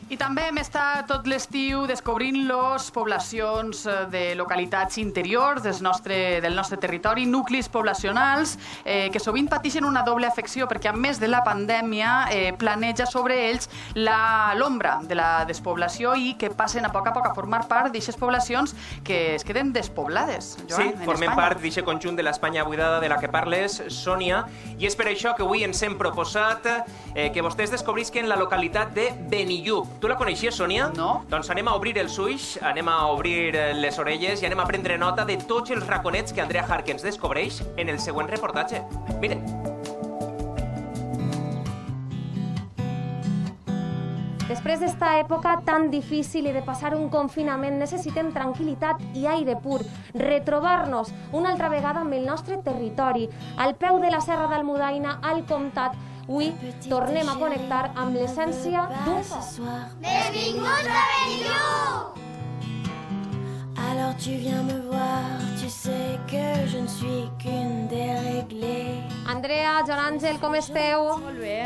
I també hem estat tot l'estiu descobrint-los poblacions de localitats interiors del nostre territori, nuclis poblacionals que sovint pateixen una doble afecció perquè a més de la pandèmia planeja sobre ells l'ombra de la despoblació i que passen a poc a formar part d'aquestes poblacions que es queden despoblades. Sí, formem part d'aquest conjunt de l'Espanya buidada de la que parles, Sònia, i és per això que avui ens hem proposat que vostès descobrisquen la localitat de Benillup. Tu la coneixies, Sònia? No. Doncs anem a obrir els ulls, anem a obrir les orelles i anem a prendre nota de tots els raconets que Andrea Jarque ens descobreix en el següent reportatge. Miren. Després d'esta època tan difícil i de passar un confinament, necessitem tranquil·litat i aire pur, retrobar-nos una altra vegada amb el nostre territori, al peu de la Serra d'Almudaina, al Comtat. Avui tornem a connectar amb l'essència d'un poble. Benvinguts a Benillup! Alors tu viens me voir, tu sais que je ne suis qu'une déréglée. Andrea, Joan Àngel, com esteu? Molt bé.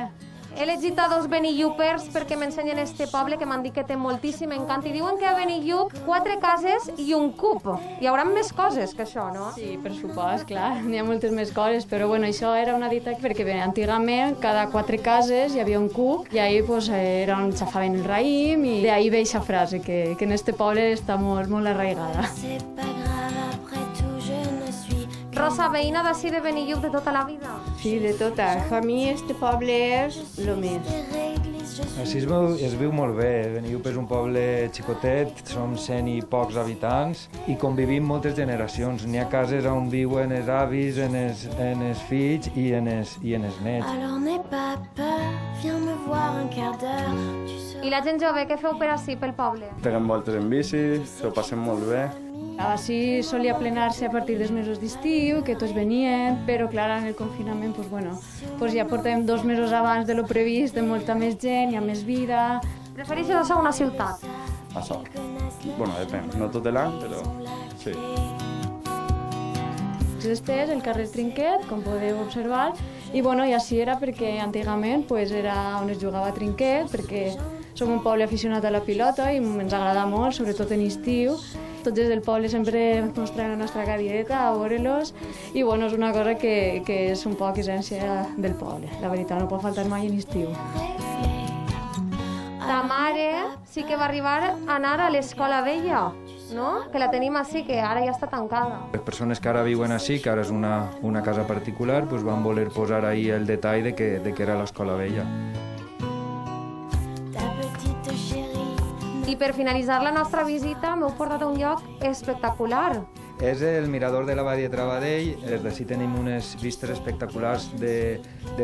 He elegit a dos benillupers perquè m'ensenyen este poble que m'han dit que té moltíssim encant i diuen que a Benillup 4 cases i un cub. Hi haurà més coses que això, no? Sí, per supost, clar, n'hi ha moltes més coses, però bueno, això era una dita perquè bé, antigament cada 4 cases hi havia un cuc i ahí pues, era on xafaven el raïm i d'ahí ve aquesta frase que en este poble està molt arraigada. C'est pas grave, après tout je ne suis Rosa, veïna d'ací de Benillup de tota la vida. Sí, de tota. Per mi este poble és el més. déréglée, je suis Així es viu molt bé. Benillup és un poble xicotet, som 100 i pocs habitants i convivim moltes generacions. N'hi ha cases on viuen els avis, en els fills i en els nets. Alors n'aie pas peur, viens me voir un quart d'heure. Tu I la gent jove, què feu per ací, pel poble? Tenim voltes en bici, s'ho passem molt bé. Així solia plenar-se a partir dels mesos d'estiu, que tots venien, però clar, en el confinament pues, bueno, pues ja portem 2 mesos abans de lo previst, de molta més gent, hi ha més vida. Prefereixes això a una ciutat? Això. Bueno, depèn, no tot l'any, però sí. Després, el carrer Trinquet, com podeu observar, i bueno, i així era perquè antigament pues, era on es jugava a trinquet, perquè som un poble aficionat a la pilota i ens agrada molt, sobretot en estiu. Tots des del poble sempre mostrem la nostra cadireta a veure-los i bueno, és una cosa que és un poc essència del poble. La veritat, no pot faltar mai en estiu. Ta mare sí que va arribar a anar a l'escola vella, no? Que la tenim així, que ara ja està tancada. Les persones que ara viuen així, que ara és una casa particular, pues van voler posar ahí el detall de que era l'escola vella. ta petite chérie. I per finalitzar la nostra visita m'heu portat a un lloc espectacular. És el mirador de la vall de Travadell. Des d'ací tenim unes vistes espectaculars de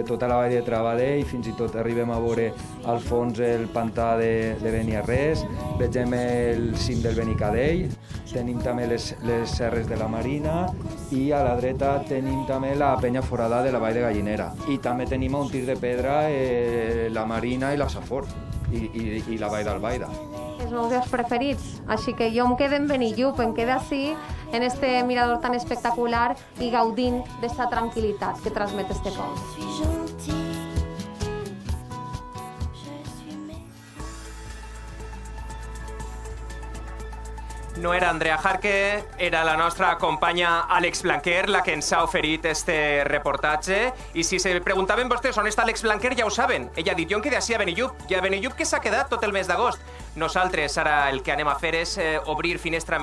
tota la vall de Travadell, fins i tot arribem a veure al fons el pantà de Beniarrés, vegem el cim del Benicadell, tenim també les serres de la Marina i a la dreta tenim també la penya forada de la vall de Gallinera. I també tenim a un tir de pedra la Marina i la Safor i la vall d'Albaida. Els meus llocs preferits. Així que jo em quedo en Benillup, em quedo així, en este mirador tan espectacular i gaudint d'esta tranquil·litat que transmet este poble. Je suis gentille. Je suis méchante. No era Andrea Jarque, era la nostra companya Àlex Blanquer la que ens ha oferit este reportatge. I si se preguntaven vostès on està Àlex Blanquer, ja ho saben. Ella ha dit, jo em quedé així a Benillup. I a Benillup que s'ha quedat tot el mes d'agost. Nosaltres ara el que anem a fer és obrir finestra